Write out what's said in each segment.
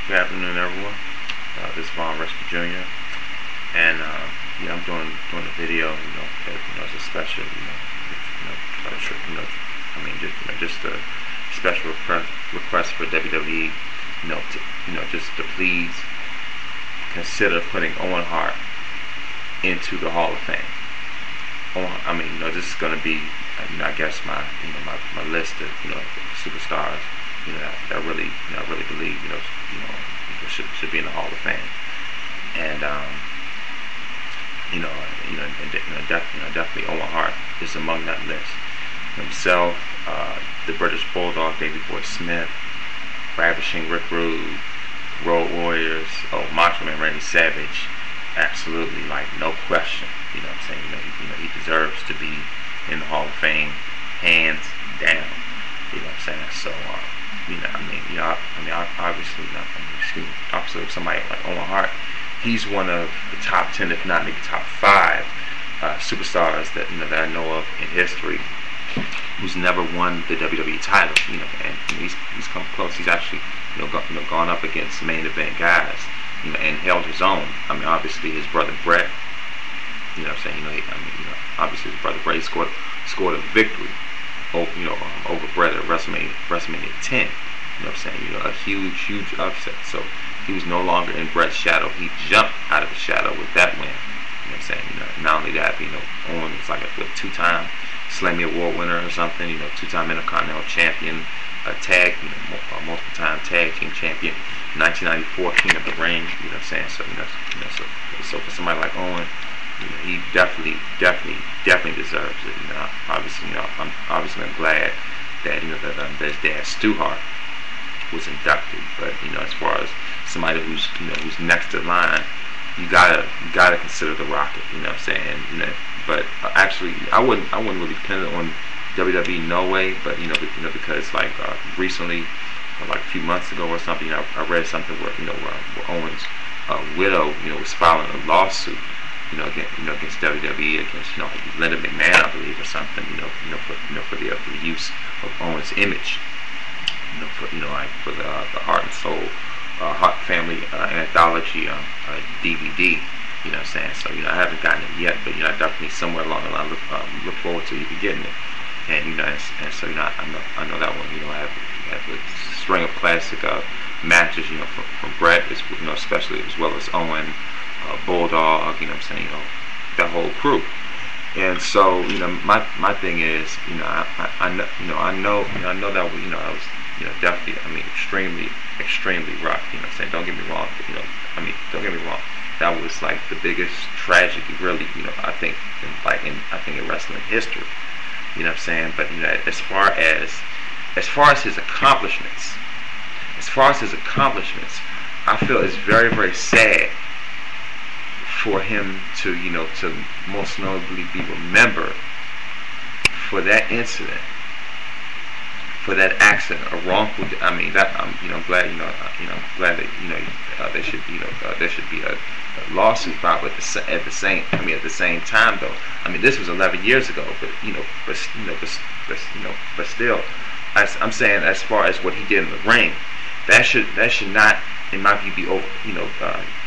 Good afternoon, everyone. This is Von Rescue Jr. And yeah, I'm doing a video, as a special, just a special request for WWE, just to please consider putting Owen Hart into the Hall of Fame. This is going to be, I guess my list of, superstars, that I really believe, should be in the Hall of Fame. And definitely Owen Hart is among that list. Himself, the British Bulldog, Davey Boy Smith, Ravishing Rick Rude, Road Warriors, Macho Man Randy Savage, absolutely, like, no question. You know what I'm saying? He deserves to be in the Hall of Fame, hands down. You know what I'm saying? So, obviously, somebody like Owen Hart, he's one of the top 10, if not maybe top 5 superstars that that I know of in history who's never won the WWE title. And he's come close. He's actually gone up against main event guys, and held his own. Obviously his brother Bret. You know what I'm saying? Obviously his brother Bret scored a victory over Bret at WrestleMania 10. You know what I'm saying? A huge upset. So he was no longer in Bret's shadow. He jumped out of the shadow with that win. You know what I'm saying? Not only that, Owen was like a 2-time Slammy Award winner or something. 2-time Intercontinental Champion, multiple-time tag team champion, 1994 King of the Ring. You know what I'm saying? So so for somebody like Owen, he definitely deserves it. I'm glad that that his dad Stu Hart was inducted. But as far as somebody who's next in line, you gotta consider the Rocket. You know what I'm saying? But actually, I wouldn't really depend on WWE, no way. But because like recently, like a few months ago or something, I read something where where Owen's widow was filing a lawsuit against WWE, against Linda McMahon, I believe, or something, for the use of Owen's image, for the Heart and Soul Hart Family Anthology DVD. You know what I'm saying? So I haven't gotten it yet, but definitely somewhere along the line look forward to even getting it. And so I know that one. I have a string of classic matches, from Bret, especially, as well as Owen, Bulldog, you know what I'm saying, that whole crew. And so, my thing is, I know that I was, definitely, extremely rough. You know what I'm saying? Don't get me wrong, but, don't get me wrong. That was like the biggest tragedy, really, I think, in wrestling history. You know what I'm saying? But as far as his accomplishments, I feel it's very, very sad for him to, to most notably be remembered for that incident, for that accident, a wrongful. I'm glad, I'm glad that there should be a lawsuit filed, but at the same time, though, this was 11 years ago, but still, I'm saying, as far as what he did in the ring, that should not, in my view, be over.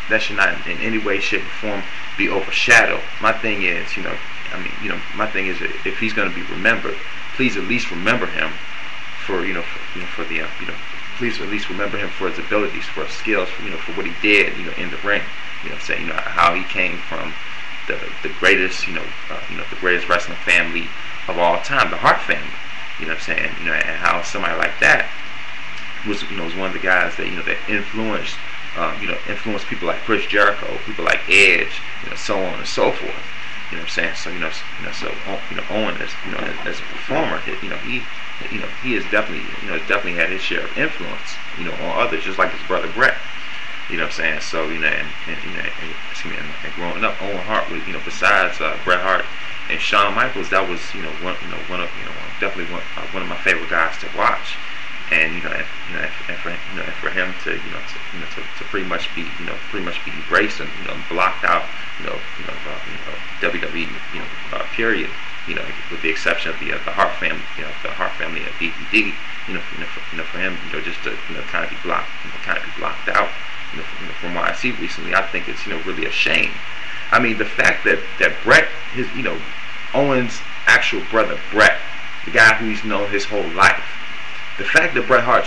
That should not in any way, shape, or form be overshadowed. My thing is, if he's going to be remembered, please at least remember him for, please at least remember him for his abilities, for his skills, for what he did, in the ring. You know what I'm saying? How he came from the greatest, the greatest wrestling family of all time, the Hart family. You know what I'm saying? And how somebody like that was, was one of the guys that, that influenced, influenced people like Chris Jericho, people like Edge, so on and so forth. You know what I'm saying? So, Owen, as a performer, he has definitely had his share of influence, on others, just like his brother Bret. You know what I'm saying? So, and growing up, Owen Hart was, besides Bret Hart and Shawn Michaels, that was, definitely one of my favorite guys to watch. And for him to to pretty much be embraced and blocked out WWE period with the exception of the Hart family, the Hart family at DVD, for him, just to kind of be blocked out, from what I see recently, I think it's really a shame. I mean, the fact that Bret, his Owen's actual brother Bret, the guy who he's known his whole life, the fact that Bret Hart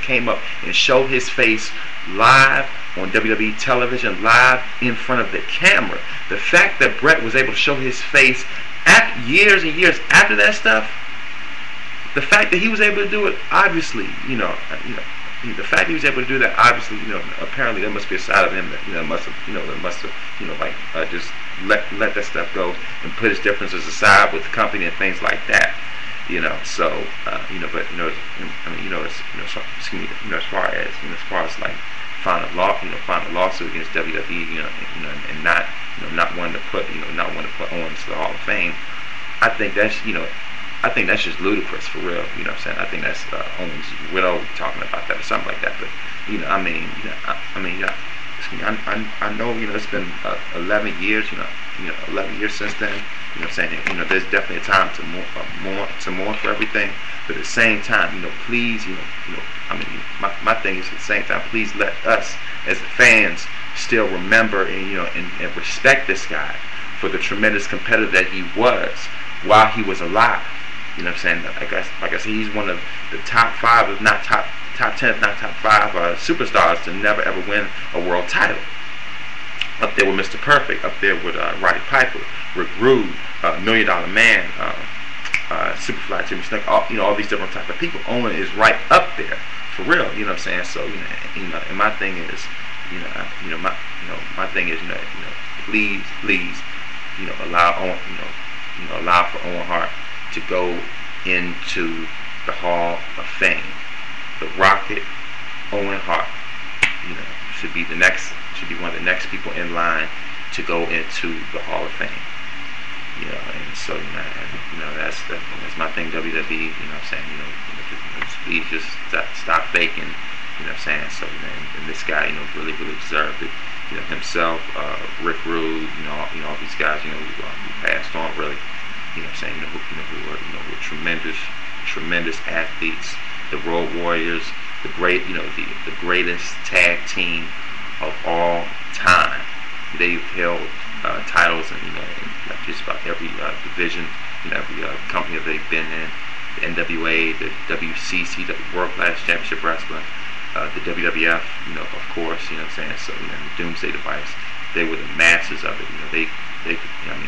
came up and showed his face live on WWE television, live in front of the camera, the fact that Bret was able to show his face years and years after that stuff, the fact that he was able to do it, obviously, the fact that he was able to do that, obviously, apparently there must be a side of him that must have just let that stuff go and put his differences aside with the company and things like that. So but as far as like filing a lawsuit against WWE, and not wanting to put Owens to the Hall of Fame, I think that's just ludicrous, for real. I'm saying? I think that's Owens' widow talking about that or something like that. But I know it's been 11 years. 11 years since then. I'm saying? There's definitely a time to mourn for everything. But at the same time, please, my thing is at the same time, please let us as fans still remember and respect this guy for the tremendous competitor that he was while he was alive. Like I said, he's one of the top 5, if not top 10, if not top 5 superstars to never ever win a world title. Up there with Mr. Perfect, up there with Roddy Piper, Rick Rude, $1 Million Man, Superfly Jimmy Snuka, all these different type of people. Owen is right up there, for real. So and my thing is, my thing is, please, allow Owen, allow for Owen Hart to go into the Hall of Fame. The Rocket, Owen Hart, should be one of the next people in line to go into the Hall of Fame. And so that's my thing. WWE, please just stop faking. So and this guy, really deserved it. Himself, Rick Rude, all these guys, who passed on, really. Who were tremendous athletes, the Road Warriors, the greatest tag team of all time. They've held titles in just about every division, every company that they've been in. The NWA, the WCC, the World Class Championship Wrestling, the WWF, of course. So the Doomsday Device, they were the masters of it.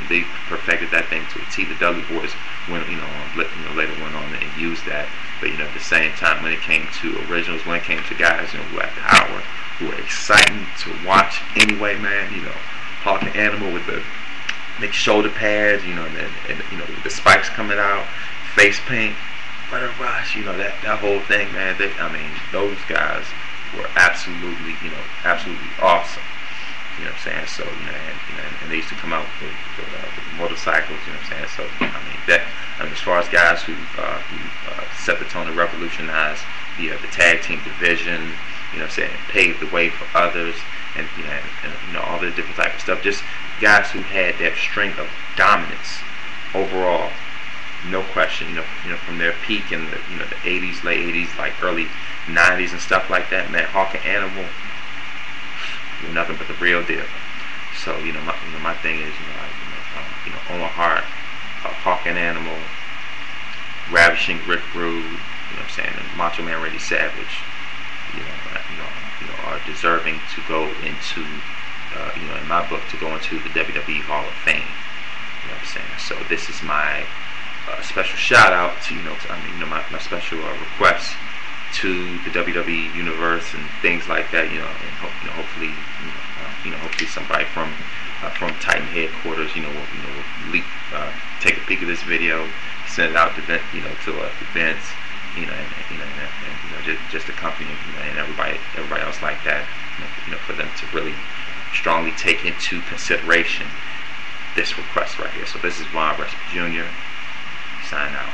They perfected that thing to a T. The Dudley Boys went, later went on and used that. But at the same time, when it came to originals, when it came to guys, who had power, who were exciting to watch anyway, man. Hawk and Animal with the big shoulder pads, and with the spikes coming out, face paint, Butter Rush, that whole thing, man. Those guys were absolutely awesome. So and they used to come out with motorcycles. So as far as guys who set the tone and revolutionized the tag team division, paved the way for others, and all the different type of stuff. Just guys who had that string of dominance overall, no question. From their peak in the 80s, late 80s, like early 90s and stuff like that. Man, Hawk and Animal, nothing but the real deal. So my thing is Owen Hart, Hawk and Animal, Ravishing Rick Rude, and Macho Man Randy Savage, are deserving to go into, in my book, to go into the WWE Hall of Fame. So this is my special shout out to my special request to the WWE universe and things like that. And hopefully, hopefully somebody from Titan headquarters, will leak, take a peek of this video, send it out to events, and just the company, and everybody else like that, for them to really strongly take into consideration this request right here. So this is Von Wrestler Jr. Sign out.